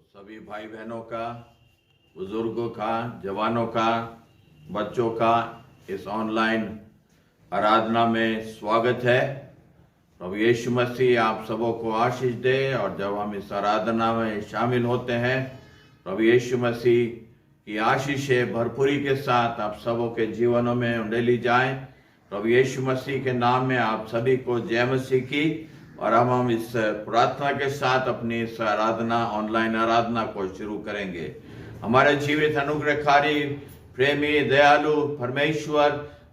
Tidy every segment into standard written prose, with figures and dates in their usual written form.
सभी भाई बहनों का, बुजुर्गों का, जवानों का, बच्चों का इस ऑनलाइन आराधना में स्वागत है। प्रभु यीशु मसीह आप सबों को आशीष दे। और जब हम इस आराधना में शामिल होते हैं, प्रभु यीशु मसीह की आशीषें भरपूरी के साथ आप सबों के जीवनों में उंडेली जाएं। प्रभु यीशु मसीह के नाम में आप सभी को जय मसीह की। और हम इस प्रार्थना के साथ अपनी इस आराधना, ऑनलाइन आराधना को शुरू करेंगे। हमारे जीवित अनुग्रहकारी, प्रेमी, दयालु परमेश्वर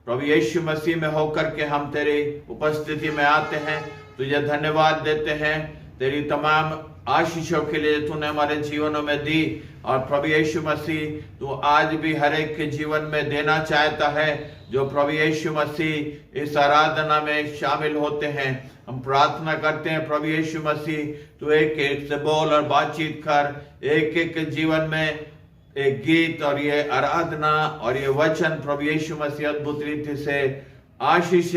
प्रभु यीशु मसीह में होकर के हम तेरी उपस्थिति में आते हैं, तुझे धन्यवाद देते हैं तेरी तमाम आशीषों के लिए तूने हमारे जीवनों में दी। और प्रभु यीशु मसीह तू आज भी हर एक के जीवन में देना चाहता है जो प्रभु यीशु मसीह इस आराधना में शामिल होते हैं। हम प्रार्थना करते हैं प्रभु यीशु मसीह तू एक एक से बोल और बातचीत कर, एक एक के जीवन में एक गीत और ये आराधना और ये वचन प्रभु यीशु मसीह अद्भुत रीति से आशीष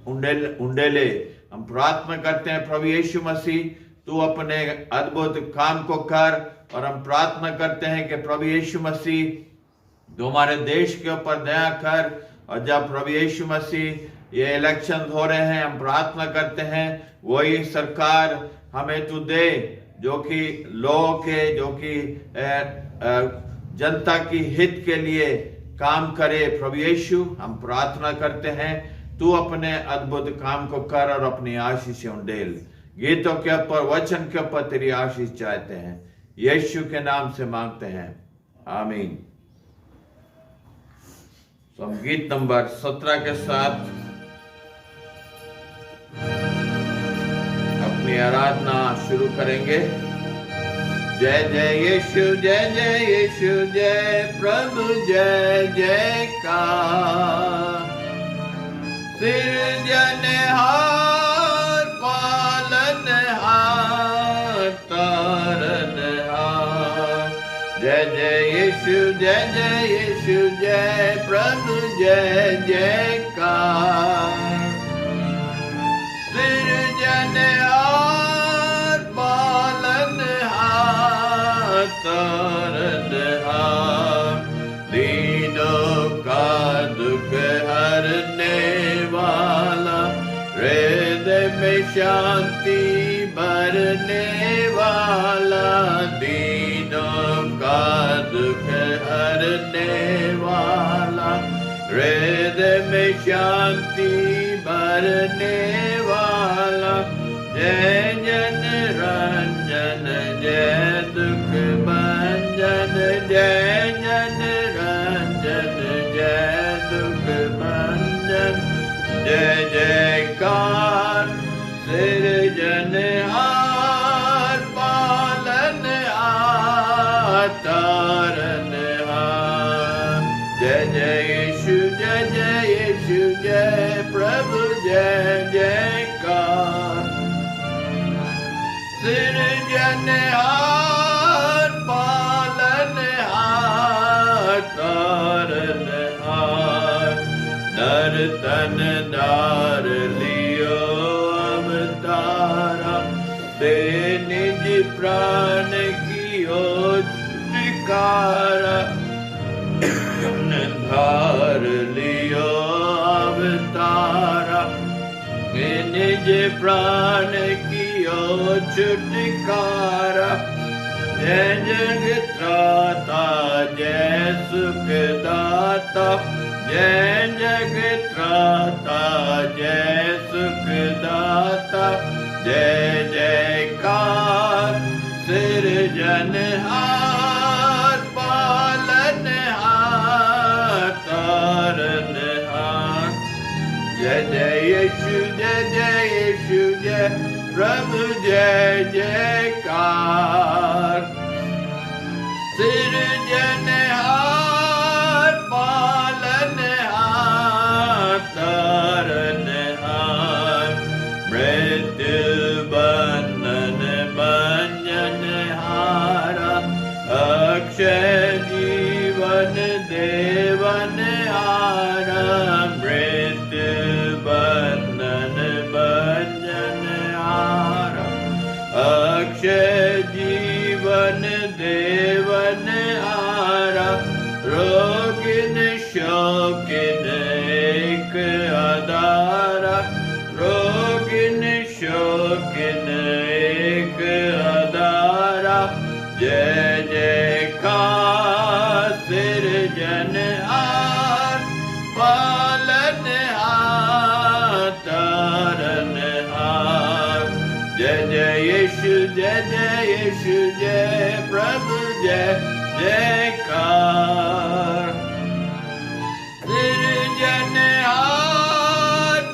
उंडेले। हम प्रार्थना करते हैं प्रभु यीशु मसीह तू अपने अद्भुत काम को कर। और हम प्रार्थना करते हैं कि प्रभु यीशु मसीह तू हमारे देश के ऊपर दया कर। और जब प्रभु यीशु मसीह ये इलेक्शन हो रहे हैं, हम प्रार्थना करते हैं वही सरकार हमें तू दे जो कि लोगों के, जो कि जनता की हित के लिए काम करे। प्रभु यीशु हम प्रार्थना करते हैं तू अपने अद्भुत काम को कर और अपनी आशीष उंडेल। गीतों के ऊपर, वचन के ऊपर तेरी आशीष चाहते हैं, यीशु के नाम से मांगते हैं, आमीन। तो हम गीत नंबर 17 के साथ अपनी आराधना शुरू करेंगे। जय जय यीशु, जय जय यीशु, जय प्रभु, जय जयकार। सृजनहार, पालनहार, तारनहार। जय जय यीशु, जय जय यीशु, जय प्रभु, जय जयकार। सृजनहार, पालनहार, तारनहार। दीनों का दुख हरने वाला, हृदय में शांति भरने वाला। दीनों का दुख हरने वाला, हृदय में शांति भरने वाला। जय जन रंजन, जय दुख भंजन, जय जन रंजन, जय दुख भंजन। जय जयकार। सृजनहार, पालनहार, तारनहार। जय जय यीशु, जय जय यीशु, जय प्रभु, जय जयकार। सृजनहार, पालनहार, तारनहार। नर तन दार लियो अवतारा, दे निज प्राण कियो छुटकारा। धार लियो अवतारा, दे निज प्राण कियो छुटकारा। जय जगत्राता, जय सुखदाता, जय जगत्राता, जय सुखदाता। जय जयकार। सृजनहार, पालनहार, तारनहार। जय जय यीशु, जय जय यीशु, जय प्रभु, जय जयकार। सृजनहार, पालनहार, तारनहार। मृत्यु बंधन भंजनहारा, अक्षय जीवन देवनहारा। मृत्यु बंधन भंजनहारा, अक्षय जीवन लेकिन एक अदारा जय जयकार सिरजनहार पालनहार तारनहार जय जय यीशु जय प्रभु जय जयकार सिरजनहार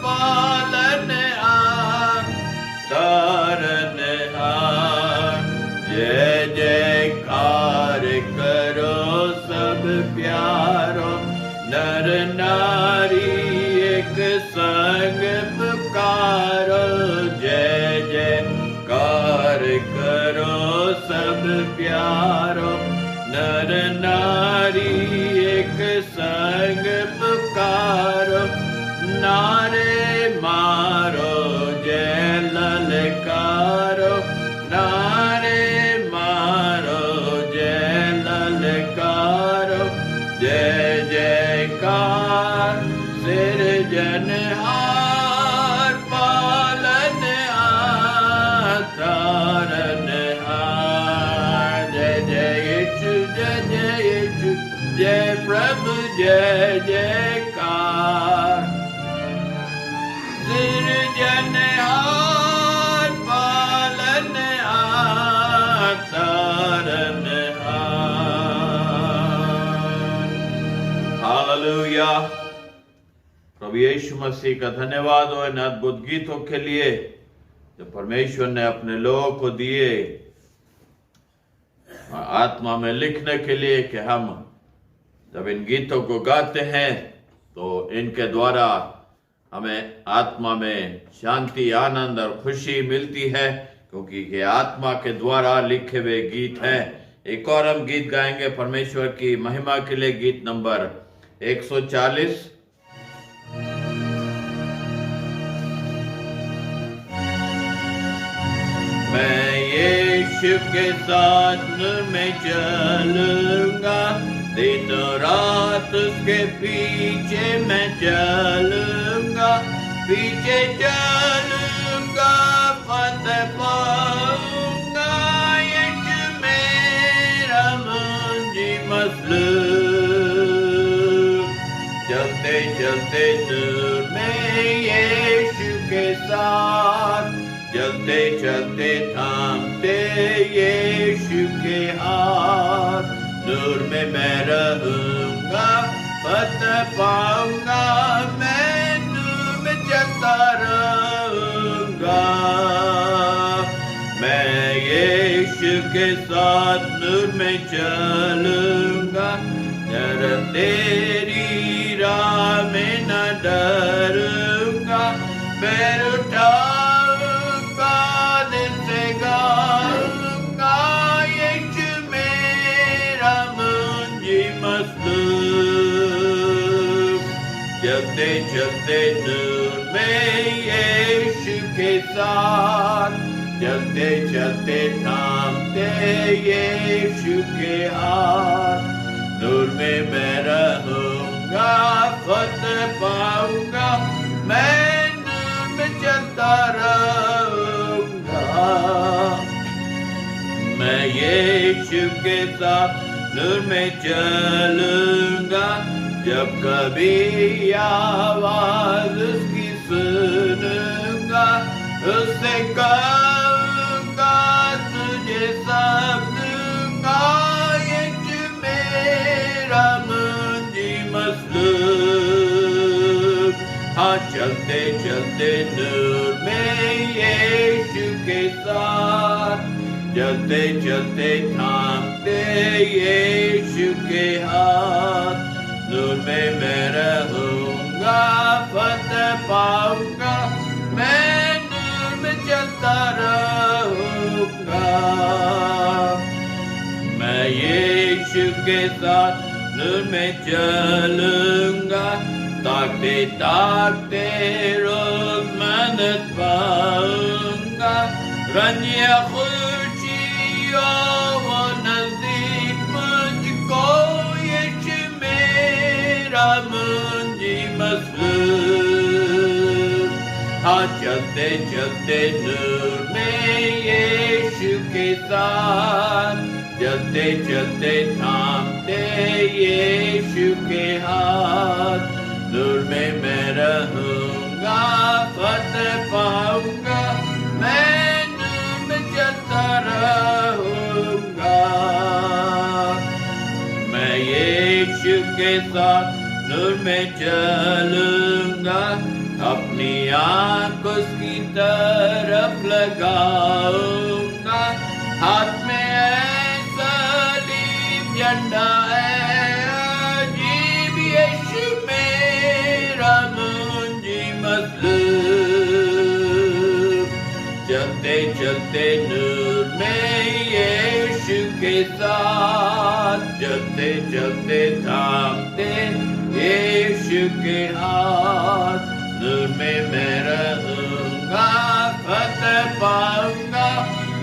पालनहार तारनहार जय जयकार करो सब प्यारो नर नारी एक संग पुकारो जय जयकार करो सब प्यारो नर नारी एक संग पुकारो नारे मारो जय ललकारो नारे मारो जय ललकारो जय जयकार सिरजनहार पालनहार तारनहार जय जय यीशु जय प्रभु जय जयकार सिरजनहार पालनहार तारनहार हालेलुया। प्रभु यीशु मसीह का धन्यवाद हो इन अद्भुत गीतों के लिए जो परमेश्वर ने अपने लोगों को दिए आत्मा में लिखने के लिए कि हम जब इन गीतों को गाते हैं तो इनके द्वारा हमें आत्मा में शांति आनंद और खुशी मिलती है क्योंकि ये आत्मा के द्वारा लिखे हुए गीत हैं। एक और हम गीत गाएंगे परमेश्वर की महिमा के लिए, गीत नंबर 140। मैं यीशु के साथ नूर में चलूंगा दिन रात उसके पीछे मैं चलूंगा पीछे चलूंगा फतेह पाऊंगा यीशु मेरा मुंजी मसलूब चलते चलते नूर में यीशु के साथ चलते चलते थामते यीशु के हाथ नूर में मैं रहूंगा फतेह पाऊंगा मैं नूर में चलता रहूंगा मैं यीशु के साथ नूर में चलूंगा जरा तेरी राह में न डरूंगा पैर उठा चलते चलते नूर में यीशु के साथ चलते चलते थामते यीशु के हाथ नूर में मैं रहूंगा फतेह पाऊंगा मैं नूर में चलता रहूंगा मैं यीशु के साथ नूर में चलूंगा जब कभी आवाज उसकी सुनूंगा उससे कहूंगा तुझे सब दूंगा यीशु मेरा मुंजी मसलूब हाँ चलते चलते नूर में यीशु के साथ चलते चलते थामते यीशु के हाथ नूर में मैं रहूंगा फतेह पाऊंगा मैं नूर में चलता रहूंगा मैं यीशु के साथ नूर में चलूंगा ताकते ताकते रोज मदद पाऊंगा रंजिया खुशियों वो नजदीक मुझको यीशु मेरा मुंजी मसलूब हाँ चलते चलते नूर में यीशु के साथ, चलते चलते थामते यीशु के हाथ। नूर में मैं रहूंगा, फतेह पाऊंगा, मैं नूर में चलता रहूंगा। मैं यीशु के साथ नूर में चलूंगा, अपनी आँख उसकी तरफ लगाऊंगा। हाथ में सलीब झंडा है, अजीब यीशु मेरा मुंजी मसलूब। चलते चलते नूर में यीशु के साथ, चलते चलते थामते यीशु के हाथ। नूर में मैं रहूंगा, फतेह पाऊंगा,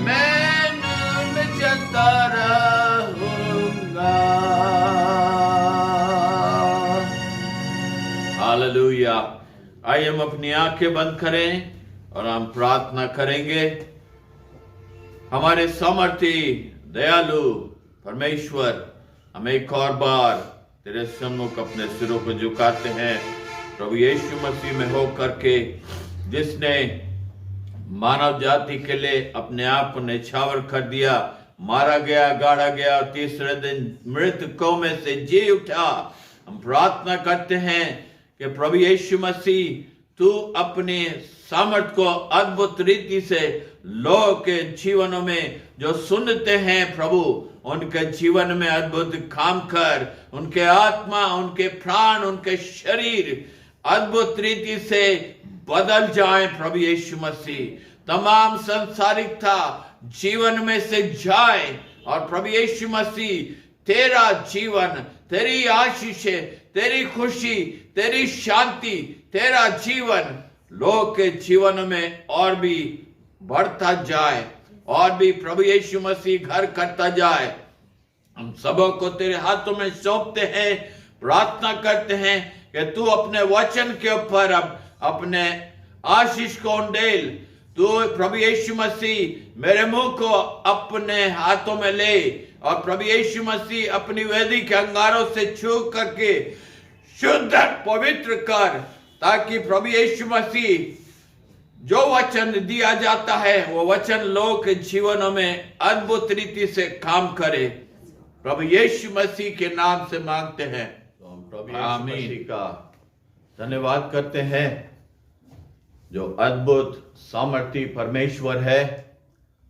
मैं नूर में चलता रहूंगा। हालेलुया। आइए हम अपनी आंखें बंद करें और हम प्रार्थना करेंगे। हमारे सामर्थी दयालु परमेश्वर, हम एक और बार तेरे सम्मुख अपने सिरों को झुकाते हैं। प्रभु यीशु मसीह में हो करके, जिसने मानव जाति के लिए अपने आप को न्यौछावर कर दिया, मारा गया, गाड़ा गया, तीसरे दिन मृतकों में से जी उठा। हम प्रार्थना करते हैं कि प्रभु यीशु मसीह तू अपने सामर्थ को अद्भुत रीति से लोगों के जीवनों में जो सुनते हैं प्रभु, उनके जीवन में अद्भुत काम कर, उनके आत्मा, उनके प्राण, उनके शरीर अद्भुत रीति से बदल जाए। प्रभु यीशु मसीह तमाम संसारिकता जीवन में से जाए और प्रभु यीशु मसीह तेरा जीवन, तेरी आशीषें, तेरी खुशी, तेरी शांति, तेरा जीवन लोग के जीवन में और भी बढ़ता जाए, और भी प्रभु यीशु मसीह घर करता जाए। हम सबों को तेरे हाथों में सौंपते हैं, प्रार्थना करते हैं कि तू अपने वचन के ऊपर अब अपने आशीष को उंडेल। तू प्रभु यीशु मसीह मेरे मुंह को अपने हाथों में ले और प्रभु यीशु मसीह अपनी वेदी के अंगारों से छू करके शुद्ध पवित्र कर, ताकि प्रभु यीशु मसीह जो वचन दिया जाता है वो वचन लोगों के जीवनों में अद्भुत रीति से काम करे। प्रभु यीशु मसीह के नाम से मांगते हैं, तो हम प्रभु यीशु मसीह का धन्यवाद करते हैं, जो अद्भुत सामर्थी परमेश्वर है,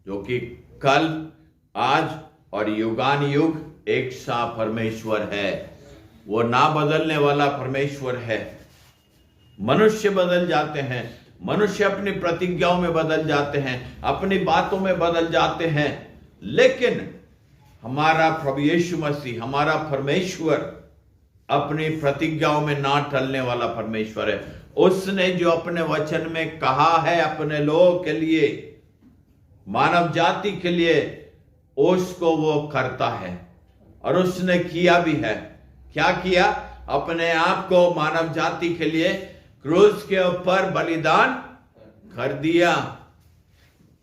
जो कि कल, आज और युगान युग एक सा परमेश्वर है। वो ना बदलने वाला परमेश्वर है। मनुष्य बदल जाते हैं, मनुष्य अपनी प्रतिज्ञाओं में बदल जाते हैं, अपनी बातों में बदल जाते हैं, लेकिन हमारा प्रभु यीशु मसीह, हमारा परमेश्वर अपनी प्रतिज्ञाओं में ना टलने वाला परमेश्वर है। उसने जो अपने वचन में कहा है अपने लोगों के लिए, मानव जाति के लिए, उसको वो करता है और उसने किया भी है। क्या किया? अपने आप को मानव जाति के लिए क्रूस के ऊपर बलिदान कर दिया,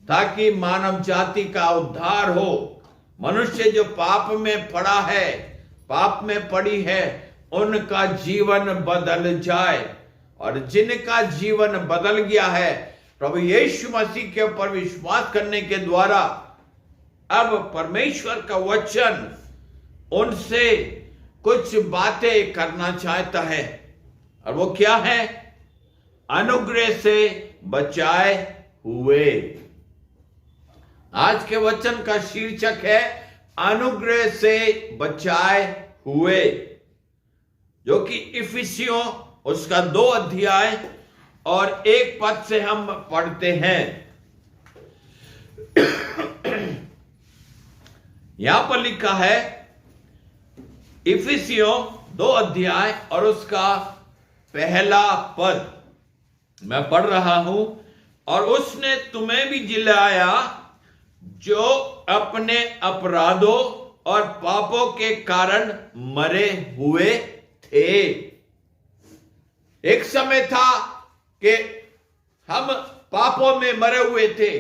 ताकि मानव जाति का उद्धार हो। मनुष्य जो पाप में पड़ा है, पाप में पड़ी है, उनका जीवन बदल जाए, और जिनका जीवन बदल गया है प्रभु यीशु मसीह के ऊपर विश्वास करने के द्वारा, अब परमेश्वर का वचन उनसे कुछ बातें करना चाहता है। और वो क्या है? अनुग्रह से बचाए हुए। आज के वचन का शीर्षक है अनुग्रह से बचाए हुए, जो कि इफिसियों उसका 2 अध्याय और 1 पद से हम पढ़ते हैं। यहां पर लिखा है, इफिसियों 2 अध्याय और उसका 1 पद मैं पढ़ रहा हूं। और उसने तुम्हें भी जिलाया जो अपने अपराधों और पापों के कारण मरे हुए थे। एक समय था कि हम पापों में मरे हुए थे,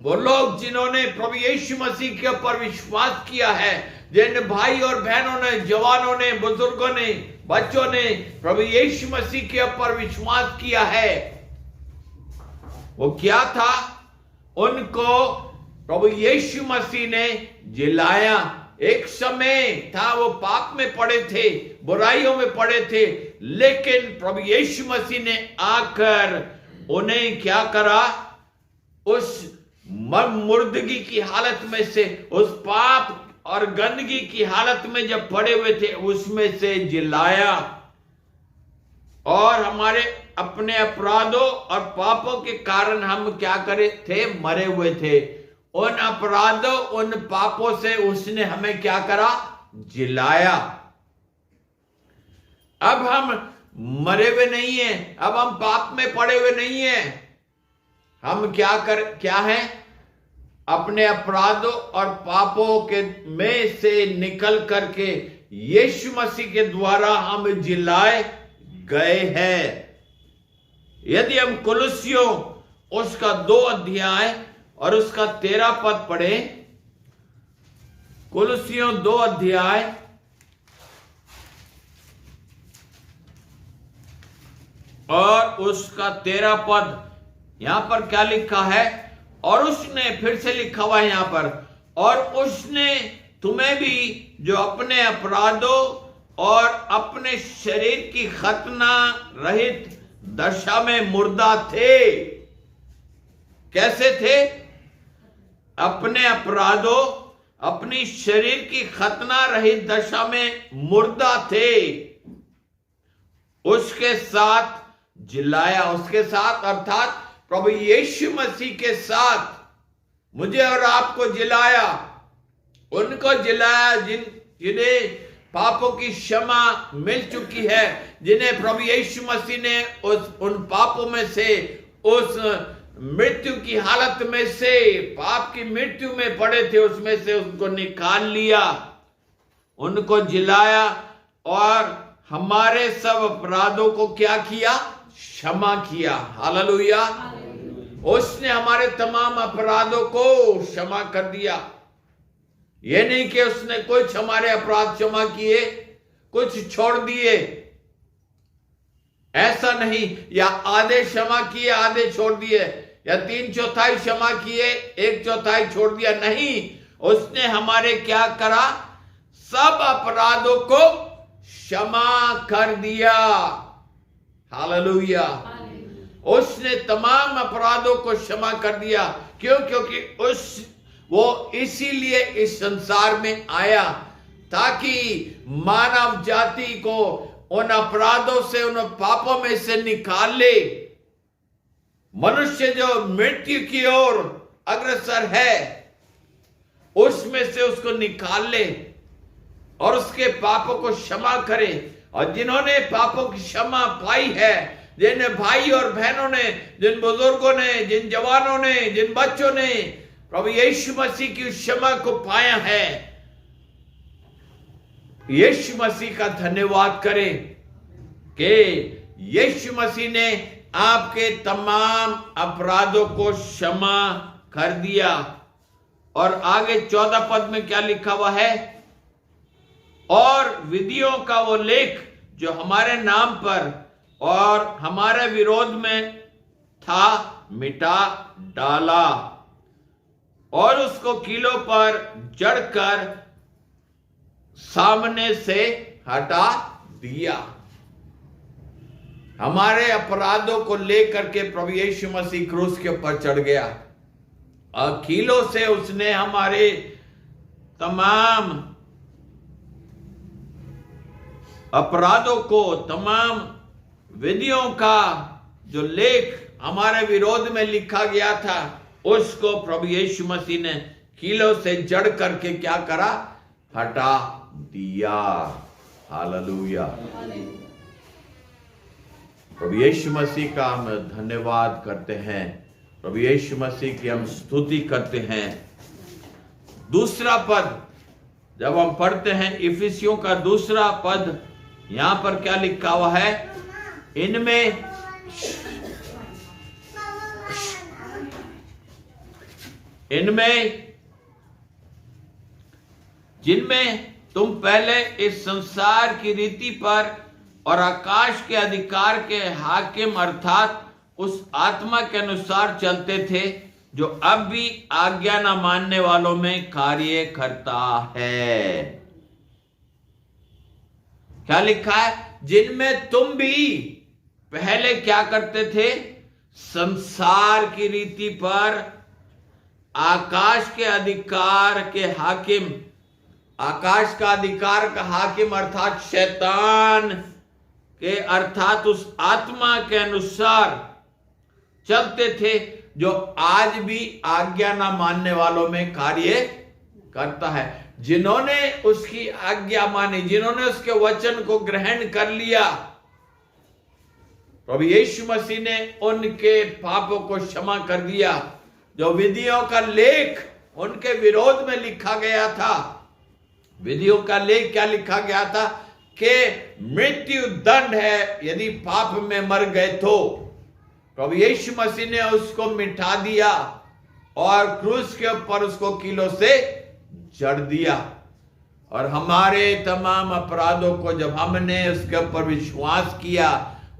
वो लोग जिन्होंने प्रभु यीशु मसीह के ऊपर विश्वास किया है, जिन भाई और बहनों ने, जवानों ने, बुजुर्गों ने, बच्चों ने प्रभु यीशु मसीह के ऊपर विश्वास किया है, वो क्या था? उनको प्रभु यीशु मसीह ने जिलाया। एक समय था वो पाप में पड़े थे, बुराइयों में पड़े थे, लेकिन प्रभु यीशु मसीह ने आकर उन्हें क्या करा? उस मुर्दगी की हालत में से, उस पाप और गंदगी की हालत में जब पड़े हुए थे, उसमें से जिलाया और हमारे अपने अपराधों और पापों के कारण हम क्या करे थे? मरे हुए थे। उन अपराधों, उन पापों से उसने हमें क्या करा? जिलाया। अब हम मरे हुए नहीं हैं, अब हम पाप में पड़े हुए नहीं हैं। हम क्या है? अपने अपराधों और पापों के में से निकल करके यीशु मसीह के द्वारा हम जिलाए गए हैं। यदि हम कुलुस्सियों उसका 2 अध्याय और उसका 13 पद पढ़े, कुलुस्सियों 2 अध्याय और उसका 13 पद, यहां पर क्या लिखा है? और उसने, फिर से लिखा हुआ है यहां पर, और उसने तुम्हें भी जो अपने अपराधों और अपने शरीर की खतना रहित दशा में मुर्दा थे। कैसे थे? अपने अपराधों, अपनी शरीर की खतना रहित दशा में मुर्दा थे, उसके साथ जिलाया। उसके साथ अर्थात प्रभु यीशु मसीह के साथ मुझे और आपको जिलाया। उनको जिलाया जिन्हें पापों की क्षमा मिल चुकी है, जिन्हें प्रभु यीशु मसीह ने उन पापों में से, उस मृत्यु की हालत में से, पाप की मृत्यु में पड़े थे, उसमें से उनको निकाल लिया, उनको जिलाया और हमारे सब अपराधों को क्या किया? क्षमा किया। हालेलुया। उसने हमारे तमाम अपराधों को क्षमा कर दिया। यह नहीं कि उसने कुछ हमारे अपराध क्षमा किए, कुछ छोड़ दिए, ऐसा नहीं, या आधे क्षमा किए, आधे छोड़ दिए, या 3/4 क्षमा किए, 1/4 छोड़ दिया। नहीं, उसने हमारे क्या करा? सब अपराधों को क्षमा कर दिया। हालेलुया। उसने तमाम अपराधों को क्षमा कर दिया। क्यों? क्योंकि वो इसीलिए इस संसार में आया, ताकि मानव जाति को उन अपराधों से, उन पापों में से निकाल ले। मनुष्य जो मृत्यु की ओर अग्रसर है, उसमें से उसको निकाल ले और उसके पापों को क्षमा करे। और जिन्होंने पापों की क्षमा पाई है, जिन भाई और बहनों ने, जिन बुजुर्गों ने, जिन जवानों ने, जिन बच्चों ने प्रभु यीशु मसीह की क्षमा को पाया है, यीशु मसीह का धन्यवाद करें कि यीशु मसीह ने आपके तमाम अपराधों को क्षमा कर दिया। और आगे 14 पद में क्या लिखा हुआ है? और विधियों का वो लेख जो हमारे नाम पर और हमारे विरोध में था, मिटा डाला और उसको कीलों पर जड़कर सामने से हटा दिया। हमारे अपराधों को लेकर के प्रभु यीशु मसीह क्रूस के ऊपर चढ़ गया और कीलों से उसने हमारे तमाम अपराधों को, तमाम विधियों का जो लेख हमारे विरोध में लिखा गया था, उसको प्रभु यीशु मसीह ने कीलों से जड़ करके क्या करा? हटा दिया। हालेलुया। प्रभु यीशु मसीह का हम धन्यवाद करते हैं, प्रभु यीशु मसीह की हम स्तुति करते हैं। दूसरा पद जब हम पढ़ते हैं, इफिसियों का 2 पद, यहां पर क्या लिखा हुआ है? इनमें जिनमें तुम पहले इस संसार की रीति पर और आकाश के अधिकार के हाकिम अर्थात उस आत्मा के अनुसार चलते थे जो अब भी आज्ञा न मानने वालों में कार्य करता है। क्या लिखा है? जिनमें तुम भी पहले क्या करते थे? संसार की रीति पर आकाश के अधिकार के हाकिम, आकाश का अधिकार का हाकिम अर्थात शैतान के अर्थात उस आत्मा के अनुसार चलते थे जो आज भी आज्ञा ना मानने वालों में कार्य करता है। जिन्होंने उसकी आज्ञा मानी, जिन्होंने उसके वचन को ग्रहण कर लिया, प्रभु यीशु मसीह ने उनके पापों को क्षमा कर दिया। जो विधियों का लेख उनके विरोध में लिखा गया था, विधियों का लेख क्या लिखा गया था कि मृत्यु दंड है यदि पाप में मर गए तो, प्रभु यीशु मसीह ने उसको मिटा दिया और क्रूस के ऊपर उसको कीलों से जड़ दिया। और हमारे तमाम अपराधों को जब हमने उसके ऊपर विश्वास किया,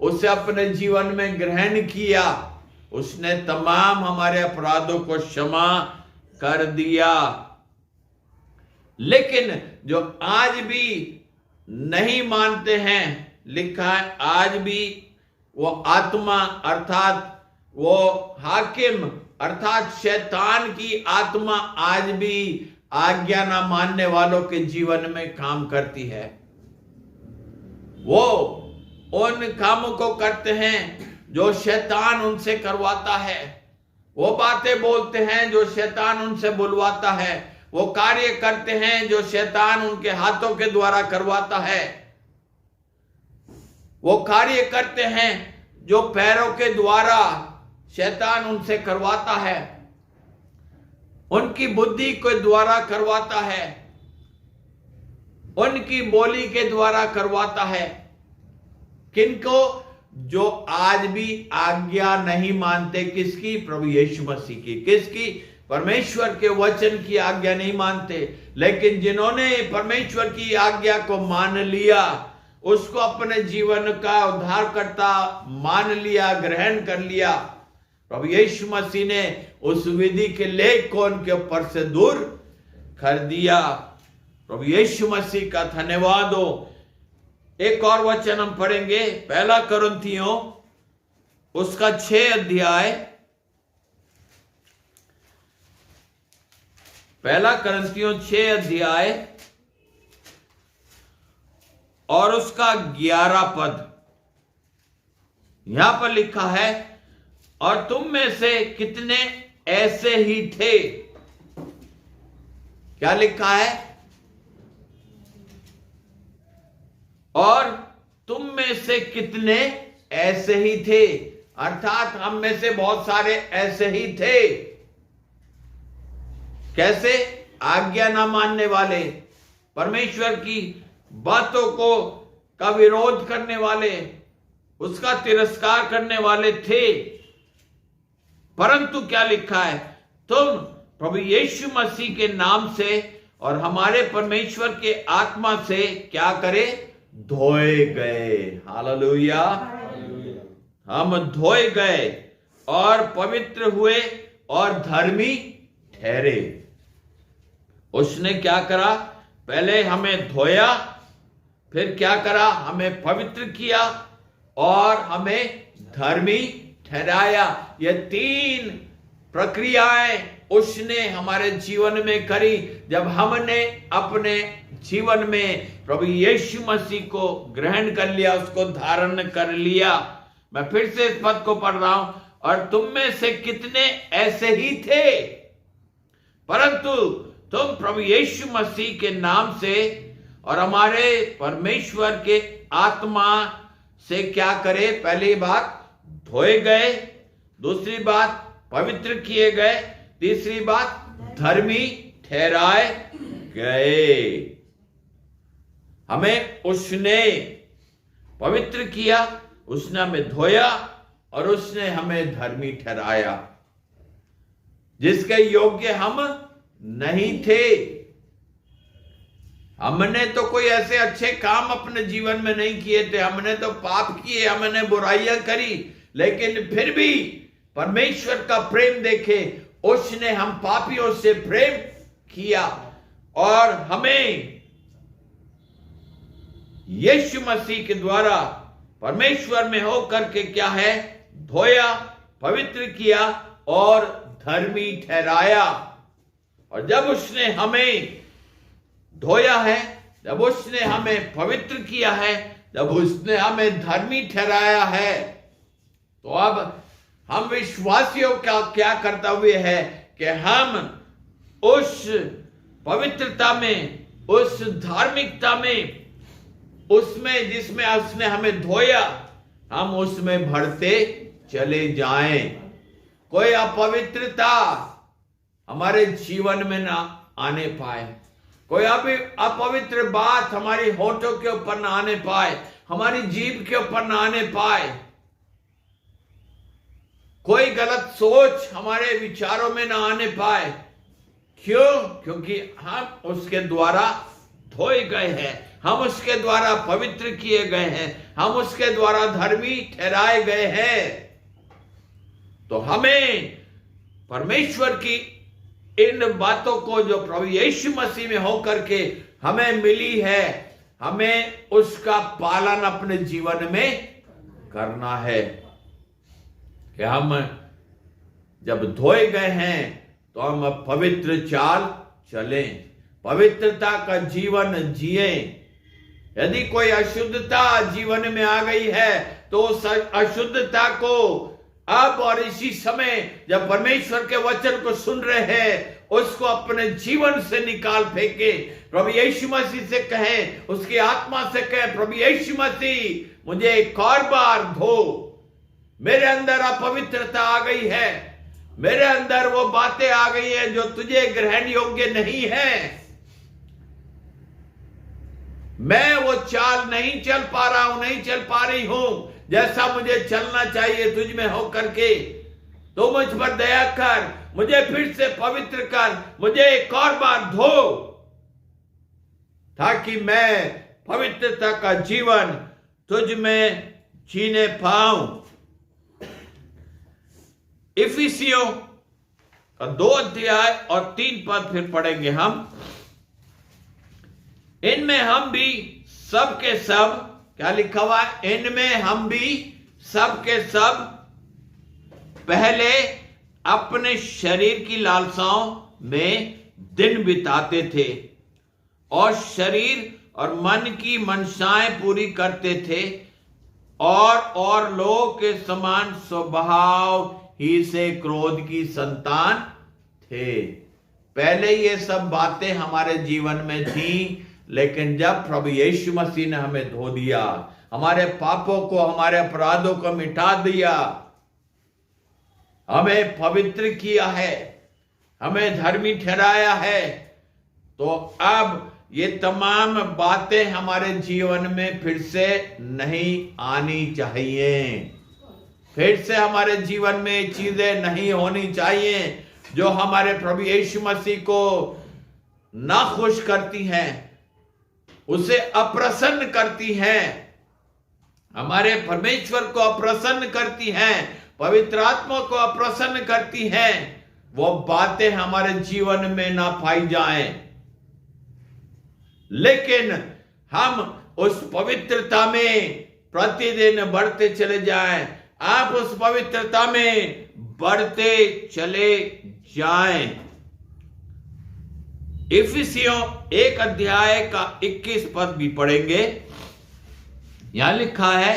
उसे अपने जीवन में ग्रहण किया, उसने तमाम हमारे अपराधों को क्षमा कर दिया। लेकिन जो आज भी नहीं मानते हैं, लिखा है आज भी वो आत्मा अर्थात वो हाकिम अर्थात शैतान की आत्मा आज भी आज्ञा ना मानने वालों के जीवन में काम करती है। वो उन कामों को करते हैं जो शैतान उनसे करवाता है, वो बातें बोलते हैं जो शैतान उनसे बुलवाता है, वो कार्य करते हैं जो शैतान उनके हाथों के द्वारा करवाता है, वो कार्य करते हैं जो पैरों के द्वारा शैतान उनसे करवाता है, उनकी बुद्धि के द्वारा करवाता है, उनकी बोली के द्वारा करवाता है। किनको? जो आज भी आज्ञा नहीं मानते। किसकी? प्रभु यीशु मसीह की। किसकी? परमेश्वर के वचन की आज्ञा नहीं मानते। लेकिन जिन्होंने परमेश्वर की आज्ञा को मान लिया, उसको अपने जीवन का उद्धारकर्ता मान लिया, ग्रहण कर लिया, प्रभु यीशु मसीह ने उस विधि के लेख को उनके ऊपर से दूर कर दिया। प्रभु यीशु मसीह का धन्यवाद हो। एक और वचन हम पढ़ेंगे, पहला कुरिन्थियों उसका 6 अध्याय, पहला कुरिन्थियों 6 अध्याय और उसका 11 पद। यहां पर लिखा है, और तुम में से कितने ऐसे ही थे। क्या लिखा है? और तुम में से कितने ऐसे ही थे, अर्थात हम में से बहुत सारे ऐसे ही थे। कैसे? आज्ञा ना मानने वाले, परमेश्वर की बातों को का विरोध करने वाले, उसका तिरस्कार करने वाले थे। परंतु क्या लिखा है? तुम प्रभु यीशु मसीह के नाम से और हमारे परमेश्वर के आत्मा से क्या करे? धोए गए। हालेलुया। हम धोए गए और पवित्र हुए और धर्मी ठहरे। उसने क्या करा? पहले हमें धोया, फिर क्या करा? हमें पवित्र किया और हमें धर्मी ठहराया। ये 3 प्रक्रियाएं उसने हमारे जीवन में करी। जब हमने अपने जीवन में प्रभु यीशु मसीह को ग्रहण कर लिया, उसको धारण कर लिया। मैं फिर से इस पद को पढ़ रहा हूं, और तुम में से कितने ऐसे ही थे, परंतु तुम प्रभु यीशु मसीह के नाम से और हमारे परमेश्वर के आत्मा से क्या करे? पहली बात धोए गए, दूसरी बात पवित्र किए गए, तीसरी बात धर्मी ठहराए गए। हमें उसने पवित्र किया, उसने हमें धोया और उसने हमें धर्मी ठहराया। जिसके योग्य हम नहीं थे। हमने तो कोई ऐसे अच्छे काम अपने जीवन में नहीं किए थे, हमने तो पाप किए, हमने बुराइयां करी, लेकिन फिर भी परमेश्वर का प्रेम देखे, उसने हम पापियों से प्रेम किया और हमें यीशु मसीह के द्वारा परमेश्वर में होकर के क्या है, धोया, पवित्र किया और धर्मी ठहराया। और जब उसने हमें धोया है, जब उसने हमें पवित्र किया है, जब उसने हमें धर्मी ठहराया है, तो अब हम विश्वासियों का क्या कर्तव्य है कि हम उस पवित्रता में, उस धार्मिकता में, उसमें जिसमें उसने हमें धोया, हम उसमें बढ़ते चले जाएं। कोई अपवित्रता हमारे जीवन में ना आने पाए, कोई अभी अपवित्र बात हमारी होठों के ऊपर ना आने पाए, हमारी जीभ के ऊपर ना आने पाए, कोई गलत सोच हमारे विचारों में ना आने पाए। क्यों? क्योंकि हम उसके द्वारा धोए गए हैं, हम उसके द्वारा पवित्र किए गए हैं, हम उसके द्वारा धर्मी ठहराए गए हैं। तो हमें परमेश्वर की इन बातों को जो प्रभु यीशु मसीह में होकर के हमें मिली है, हमें उसका पालन अपने जीवन में करना है कि हम जब धोए गए हैं तो हम पवित्र चाल चलें, पवित्रता का जीवन जिए। यदि कोई अशुद्धता जीवन में आ गई है तो उस अशुद्धता को अब और इसी समय जब परमेश्वर के वचन को सुन रहे हैं, उसको अपने जीवन से निकाल फेंके। प्रभु यीशु मसीह से कहें, उसकी आत्मा से कहें, प्रभु यीशु मसीह मुझे एक और बार धो, मेरे अंदर अपवित्रता आ गई है, मेरे अंदर वो बातें आ गई हैं जो तुझे ग्रहण योग्य नहीं है, मैं वो चाल नहीं चल पा रहा हूं, नहीं चल पा रही हूं जैसा मुझे चलना चाहिए तुझ में होकर के। तो मुझ पर दया कर, मुझे फिर से पवित्र कर, मुझे एक और बार धो, ताकि मैं पवित्रता का जीवन तुझ में जीने पाऊं। इफिसियों का 2 अध्याय और 3 पद फिर पढ़ेंगे हम। इनमें हम भी सब के सब, क्या लिखा हुआ है? इनमें हम भी सब के सब पहले अपने शरीर की लालसाओं में दिन बिताते थे और शरीर और मन की मनसाएं पूरी करते थे और लोगों के समान स्वभाव ही से क्रोध की संतान थे। पहले ये सब बातें हमारे जीवन में थी, लेकिन जब प्रभु यीशु मसीह ने हमें धो दिया, हमारे पापों को, हमारे अपराधों को मिटा दिया, हमें पवित्र किया है, हमें धर्मी ठहराया है, तो अब ये तमाम बातें हमारे जीवन में फिर से नहीं आनी चाहिए। फिर से हमारे जीवन में चीजें नहीं होनी चाहिए जो हमारे प्रभु यीशु मसीह को नाखुश करती हैं, उसे अप्रसन्न करती हैं, हमारे परमेश्वर को अप्रसन्न करती हैं, पवित्र आत्मा को अप्रसन्न करती हैं। वो बातें हमारे जीवन में ना पाई जाएं, लेकिन हम उस पवित्रता में प्रतिदिन बढ़ते चले जाएं। आप उस पवित्रता में बढ़ते चले जाएं। इफिसियों 1 अध्याय का 21 पद भी पढ़ेंगे। यहां लिखा है,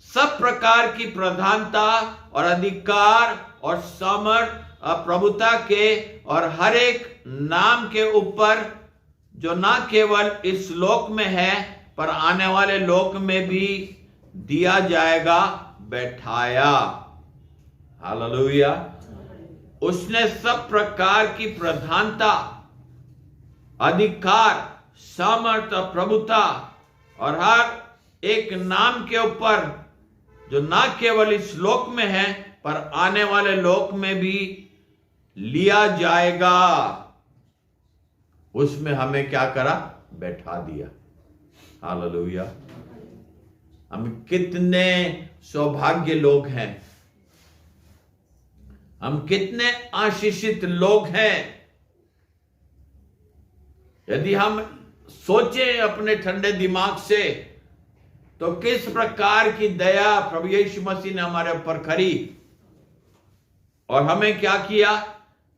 सब प्रकार की प्रधानता और अधिकार और सामर्थ प्रभुता के और हर एक नाम के ऊपर, जो ना केवल इस लोक में है पर आने वाले लोक में भी दिया जाएगा, बैठाया। हालेलुया। उसने सब प्रकार की प्रधानता, अधिकार, सामर्थ, प्रभुता और हर एक नाम के ऊपर, जो ना केवल इस लोक में है पर आने वाले लोक में भी लिया जाएगा, उसमें हमें क्या करा? बैठा दिया। हालेलुया। हम कितने सौभाग्य लोग हैं, हम कितने आशीषित लोग हैं। यदि हम सोचें अपने ठंडे दिमाग से, तो किस प्रकार की दया प्रभु यीशु मसीह ने हमारे ऊपर करी और हमें क्या किया?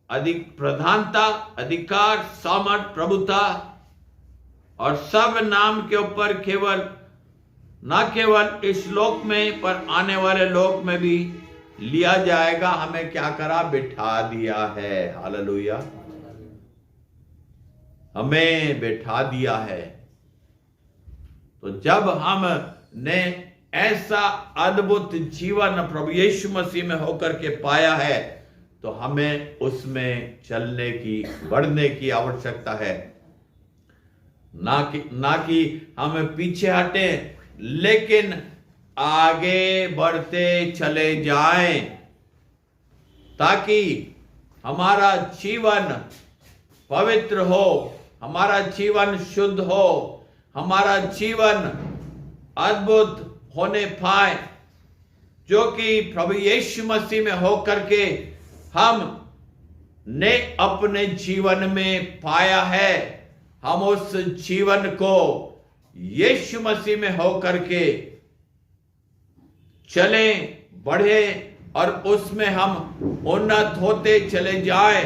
अधिक प्रधानता, अधिकार, सामर्थ, प्रभुता और सब नाम के ऊपर केवल न केवल इस लोक में पर आने वाले लोक में भी लिया जाएगा। हमें क्या करा? बिठा दिया है। हालेलुया। हमें बैठा दिया है। तो जब हमने ऐसा अद्भुत जीवन प्रभु यीशु मसीह में होकर के पाया है, तो हमें उसमें चलने की, बढ़ने की आवश्यकता है। ना कि हम पीछे हटे, लेकिन आगे बढ़ते चले जाएं, ताकि हमारा जीवन पवित्र हो, हमारा जीवन शुद्ध हो, हमारा जीवन अद्भुत होने पाए, जो कि प्रभु यीशु मसीह में होकर के हम ने अपने जीवन में पाया है। हम उस जीवन को यीशु मसीह में होकर के चले, बढ़े और उसमें हम उन्नत होते चले जाएं।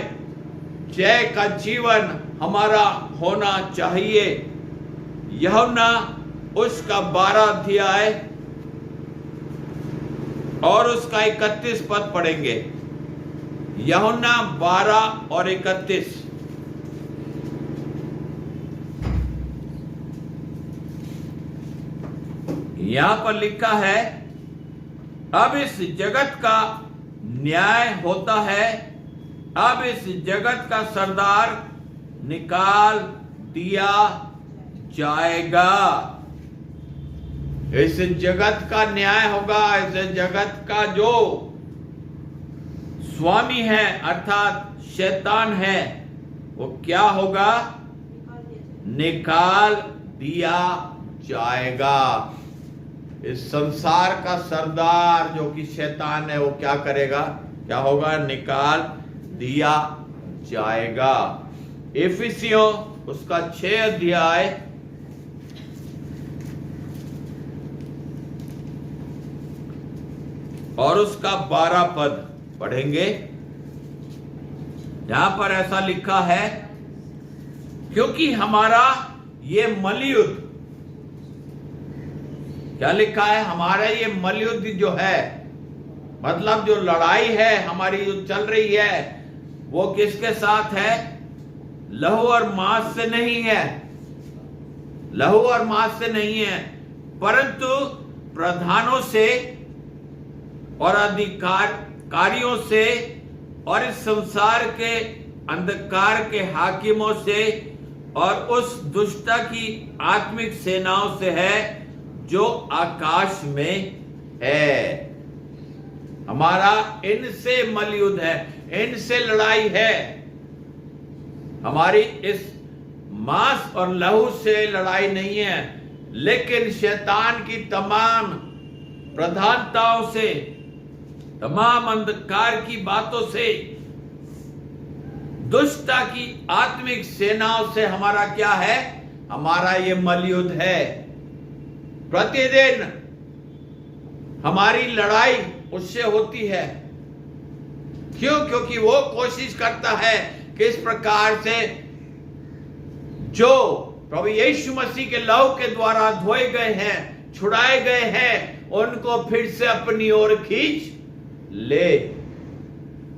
जय का जीवन हमारा होना चाहिए। यूहन्ना उसका 12 अध्याय और उसका 31 पद पढ़ेंगे। यूहन्ना 12 और 31। यहां पर लिखा है, अब इस जगत का न्याय होता है, अब इस जगत का सरदार निकाल दिया जाएगा। इस जगत का न्याय होगा। इस जगत का जो स्वामी है अर्थात शैतान है, वो क्या होगा? निकाल दिया जाएगा। इस संसार का सरदार जो कि शैतान है, वो क्या करेगा? क्या होगा? निकाल दिया जाएगा। इफिसियों उसका 6 अध्याय और उसका 12 पद पढ़ेंगे। यहां पर ऐसा लिखा है, क्योंकि हमारा ये मलयुद्ध, क्या लिखा है? हमारा ये मलयुद्ध जो है, मतलब जो लड़ाई है हमारी जो चल रही है, वो किसके साथ है? लहू और मांस से नहीं है। लहू और मांस से नहीं है, परंतु प्रधानों से और अधिकारियों से और इस संसार के अंधकार के हाकिमों से और उस दुष्टता की आत्मिक सेनाओं से है जो आकाश में है। हमारा इनसे मलयुद्ध है, इनसे लड़ाई है। हमारी इस मांस और लहू से लड़ाई नहीं है, लेकिन शैतान की तमाम प्रधानताओं से, तमाम अंधकार की बातों से, दुष्टता की आत्मिक सेनाओं से हमारा क्या है? हमारा ये मलयुद्ध है। प्रतिदिन हमारी लड़ाई उससे होती है। क्यों? क्योंकि वो कोशिश करता है कि इस प्रकार से जो प्रभु यीशु मसीह के लहू के द्वारा धोए गए हैं, छुड़ाए गए हैं, उनको फिर से अपनी ओर खींच ले।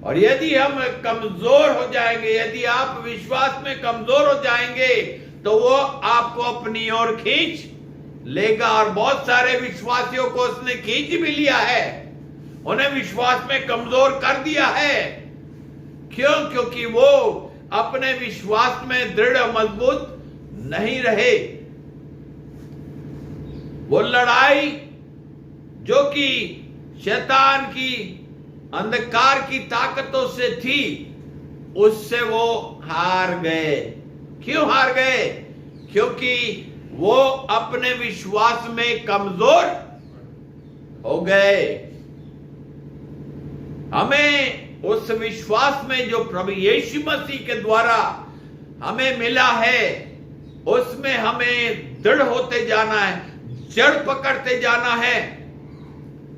और यदि हम कमजोर हो जाएंगे, यदि आप विश्वास में कमजोर हो जाएंगे, तो वो आपको अपनी ओर खींच लेगा। और बहुत सारे विश्वासियों को उसने खींच भी लिया है, उन्हें विश्वास में कमजोर कर दिया है। क्यों? क्योंकि वो अपने विश्वास में दृढ़ मजबूत नहीं रहे। वो लड़ाई जो कि शैतान की अंधकार की ताकतों से थी, उससे वो हार गए। क्यों हार गए? क्योंकि वो अपने विश्वास में कमजोर हो गए। हमें उस विश्वास में जो प्रभु यीशु मसीह के द्वारा हमें मिला है, उसमें हमें दृढ़ होते जाना है, जड़ पकड़ते जाना है,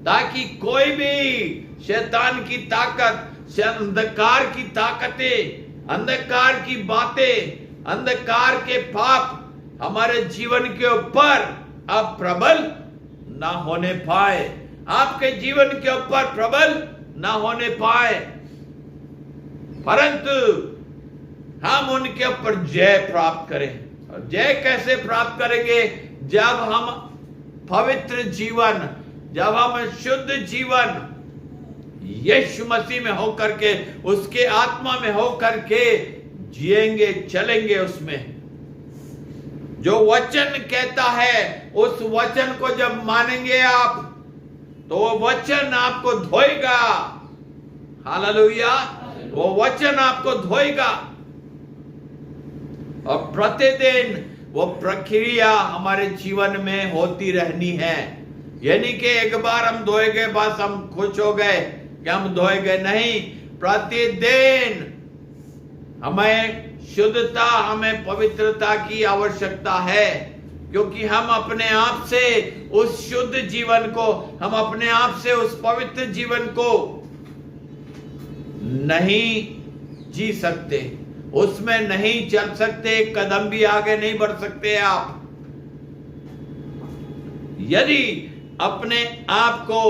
ताकि कोई भी शैतान की ताकत, अंधकार की ताकतें, अंधकार की बातें, अंधकार के पाप हमारे जीवन के ऊपर अब प्रबल ना होने पाए, आपके जीवन के ऊपर प्रबल ना होने पाए, परंतु हम उनके ऊपर जय प्राप्त करें। और जय कैसे प्राप्त करेंगे? जब हम पवित्र जीवन, जब हम शुद्ध जीवन यीशु मसीह में होकर के, उसके आत्मा में होकर के जिएंगे, चलेंगे उसमें। जो वचन कहता है, उस वचन को जब मानेंगे आप, तो वो वचन आपको धोएगा। हालेलुया! वो वचन आपको धोएगा। और प्रतिदिन वो प्रक्रिया हमारे जीवन में होती रहनी है। यानी कि एक बार हम धोए गए, बस हम खुश हो गए कि हम धोए गए, नहीं। प्रतिदिन हमें शुद्धता, हमें पवित्रता की आवश्यकता है, क्योंकि हम अपने आप से उस शुद्ध जीवन को, हम अपने आप से उस पवित्र जीवन को नहीं जी सकते, उसमें नहीं चल सकते, एक कदम भी आगे नहीं बढ़ सकते आप। यदि अपने आप को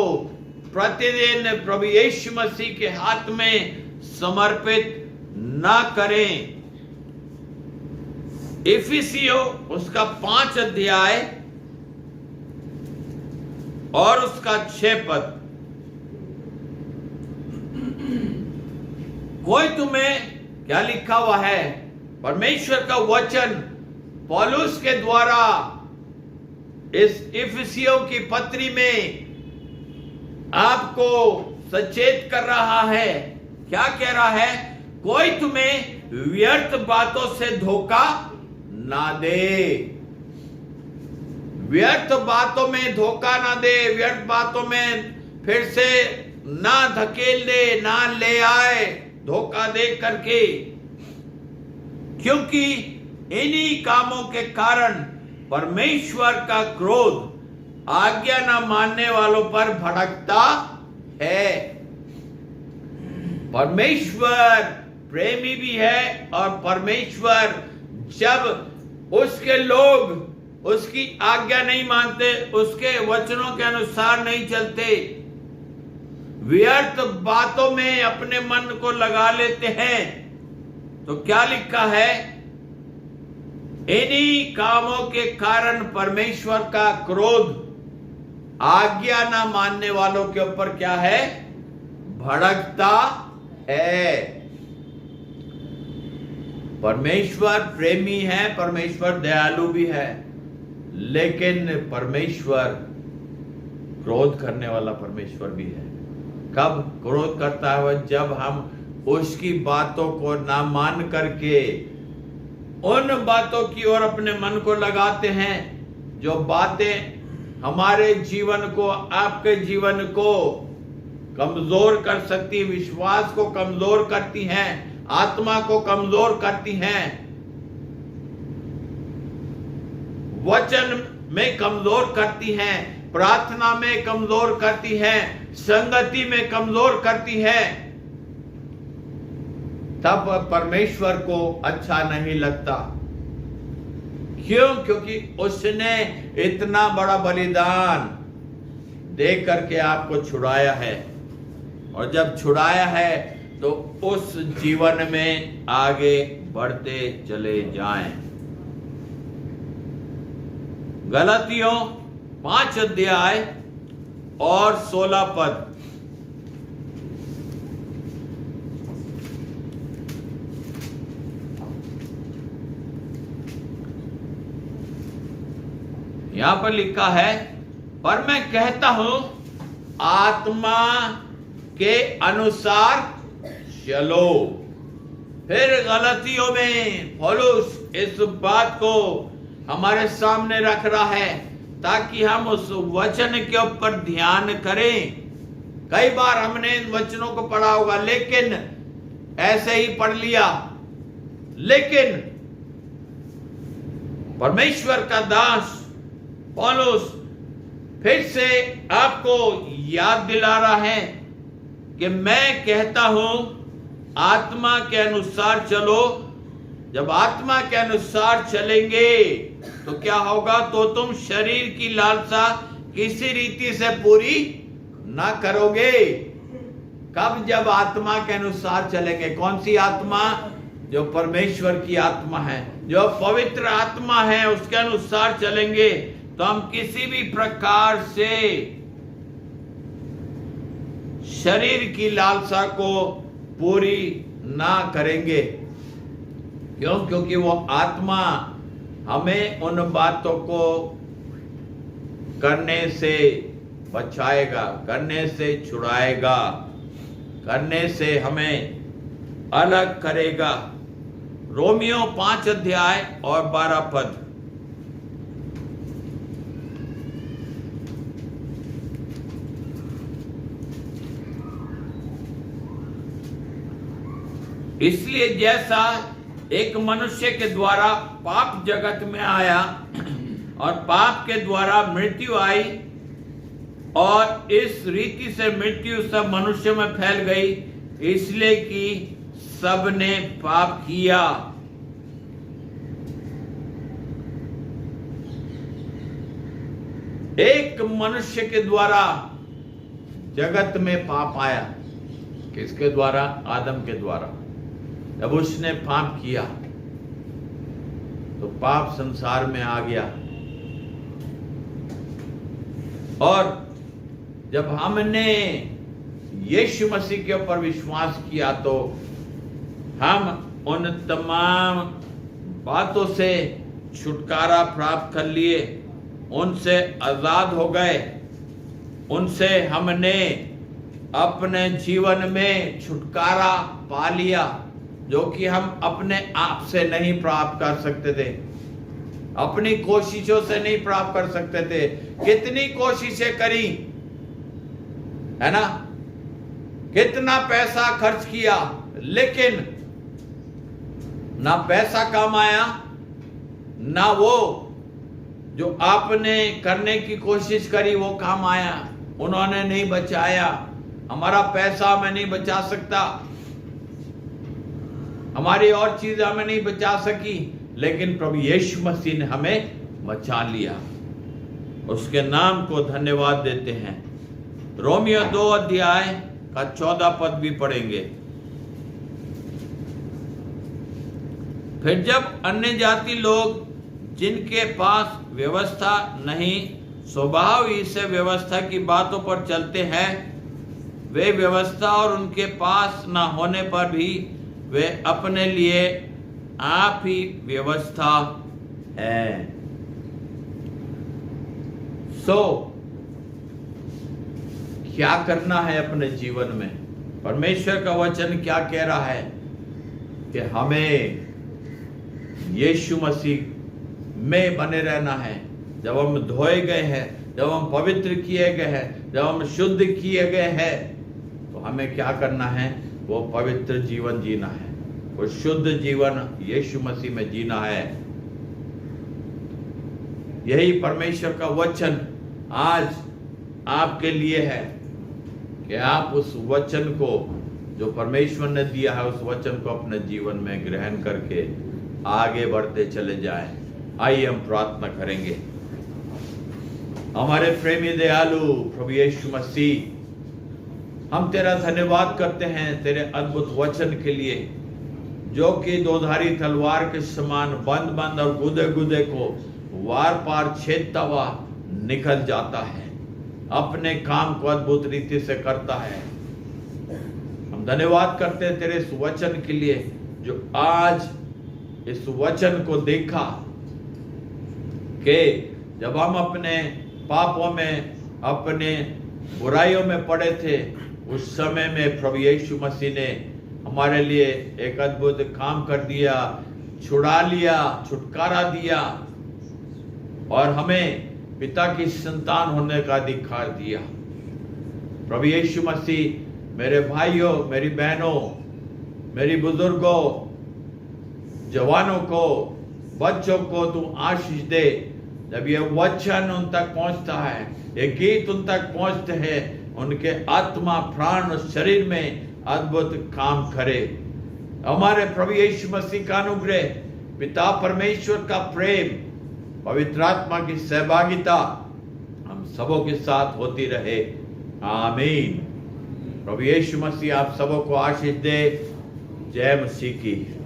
प्रतिदिन प्रभु यीशु मसीह के हाथ में समर्पित ना करें। इफिसियों उसका 5 अध्याय और उसका 6 पद। कोई तुम्हें क्या लिखा हुआ है? परमेश्वर का वचन पौलुस के द्वारा इस इफिसियों की पत्री में आपको सचेत कर रहा है। क्या कह रहा है? कोई तुम्हें व्यर्थ बातों से धोखा ना दे। व्यर्थ बातों में धोखा ना दे, व्यर्थ बातों में फिर से ना धकेल दे, ना ले आए धोखा दे करके, क्योंकि इन्हीं कामों के कारण परमेश्वर का क्रोध आज्ञा न मानने वालों पर भड़कता है। परमेश्वर प्रेमी भी है, और परमेश्वर जब उसके लोग उसकी आज्ञा नहीं मानते, उसके वचनों के अनुसार नहीं चलते, व्यर्थ बातों में अपने मन को लगा लेते हैं, तो क्या लिखा है? इन्हीं कामों के कारण परमेश्वर का क्रोध आज्ञा ना मानने वालों के ऊपर क्या है? भड़कता है। परमेश्वर प्रेमी है, परमेश्वर दयालु भी है, लेकिन परमेश्वर क्रोध करने वाला परमेश्वर भी है। कब क्रोध करता है वह? जब हम उसकी बातों को ना मान करके उन बातों की ओर अपने मन को लगाते हैं, जो बातें हमारे जीवन को, आपके जीवन को कमजोर कर सकती है, विश्वास को कमजोर करती हैं, आत्मा को कमजोर करती हैं, वचन में कमजोर करती हैं, प्रार्थना में कमजोर करती हैं, संगति में कमजोर करती हैं, तब परमेश्वर को अच्छा नहीं लगता। क्यों? क्योंकि उसने इतना बड़ा बलिदान दे करके आपको छुड़ाया है, और जब छुड़ाया है तो उस जीवन में आगे बढ़ते चले जाएं। गलातियों 5 अध्याय और 16 पद। यहां पर लिखा है, पर मैं कहता हूं आत्मा के अनुसार चलो। फिर गलतियों में पौलुस इस बात को हमारे सामने रख रहा है ताकि हम उस वचन के ऊपर ध्यान करें। कई बार हमने इन वचनों को पढ़ा होगा, लेकिन ऐसे ही पढ़ लिया, लेकिन परमेश्वर का दास पौलुस फिर से आपको याद दिला रहा है कि मैं कहता हूं आत्मा के अनुसार चलो। जब आत्मा के अनुसार चलेंगे तो क्या होगा? तो तुम शरीर की लालसा किसी रीति से पूरी ना करोगे। कब? जब आत्मा के अनुसार चलेंगे। कौन सी आत्मा? जो परमेश्वर की आत्मा है, जो पवित्र आत्मा है, उसके अनुसार चलेंगे तो हम किसी भी प्रकार से शरीर की लालसा को पूरी ना करेंगे। क्यों? क्योंकि वो आत्मा हमें उन बातों को करने से बचाएगा, करने से छुड़ाएगा, करने से हमें अलग करेगा। रोमियो 5 अध्याय और 12 पद। इसलिए जैसा एक मनुष्य के द्वारा पाप जगत में आया और पाप के द्वारा मृत्यु आई, और इस रीति से मृत्यु सब मनुष्य में फैल गई, इसलिए कि सब ने पाप किया। एक मनुष्य के द्वारा जगत में पाप आया। किसके द्वारा? आदम के द्वारा। जब उसने पाप किया तो पाप संसार में आ गया, और जब हमने यीशु मसीह के ऊपर विश्वास किया तो हम उन तमाम बातों से छुटकारा प्राप्त कर लिए, उनसे आजाद हो गए, उनसे हमने अपने जीवन में छुटकारा पा लिया, जो कि हम अपने आप से नहीं प्राप्त कर सकते थे, अपनी कोशिशों से नहीं प्राप्त कर सकते थे। कितनी कोशिशें करी है ना, कितना पैसा खर्च किया, लेकिन ना पैसा काम आया, ना वो जो आपने करने की कोशिश करी वो काम आया। उन्होंने नहीं बचाया। हमारा पैसा हमें नहीं बचा सकता, हमारी और चीजें हमें नहीं बचा सकी, लेकिन प्रभु यीशु मसीह ने हमें बचा लिया। उसके नाम को धन्यवाद देते हैं। रोमियो 2 अध्याय का 14 पद भी पढ़ेंगे। फिर जब अन्य जाति लोग जिनके पास व्यवस्था नहीं, स्वभाव ही से व्यवस्था की बातों पर चलते हैं, वे व्यवस्था और उनके पास न होने पर भी वे अपने लिए आप ही व्यवस्था है। क्या करना है अपने जीवन में? परमेश्वर का वचन क्या कह रहा है कि हमें यीशु मसीह में बने रहना है। जब हम धोए गए हैं, जब हम पवित्र किए गए हैं, जब हम शुद्ध किए गए हैं, तो हमें क्या करना है? वो पवित्र जीवन जीना है, वो शुद्ध जीवन यीशु मसीह में जीना है। यही परमेश्वर का वचन आज आपके लिए है कि आप उस वचन को जो परमेश्वर ने दिया है, उस वचन को अपने जीवन में ग्रहण करके आगे बढ़ते चले जाएं। आइए हम प्रार्थना करेंगे। हमारे प्रेमी दयालु प्रभु यीशु मसीह, हम तेरा धन्यवाद करते हैं तेरे अद्भुत वचन के लिए, जो कि दोधारी तलवार के समान बंद बंद और गुदे गुदे को वार पार छेदता हुआ निकल जाता है, अपने काम को अद्भुत रीति से करता है। हम धन्यवाद करते हैं तेरे इस वचन के लिए, जो आज इस वचन को देखा कि जब हम अपने पापों में, अपने बुराइयों में पड़े थे, उस समय में प्रभु यीशु मसीह ने हमारे लिए एक अद्भुत काम कर दिया, छुड़ा लिया, छुटकारा दिया और हमें पिता की संतान होने का अधिकार दिया। प्रभु यीशु मसीह मेरे भाइयों, मेरी बहनों, मेरी बुजुर्गों, जवानों को, बच्चों को तू आशीष दे। जब ये वचन उन तक पहुंचता है, ये गीत उन तक पहुंचते हैं, उनके आत्मा, प्राण और शरीर में अद्भुत काम करे। हमारे प्रभु यीशु मसीह का अनुग्रह, पिता परमेश्वर का प्रेम, पवित्र आत्मा की सहभागिता हम सबों के साथ होती रहे। आमीन। प्रभु यीशु मसीह आप सबों को आशीष दे। जय मसीह की।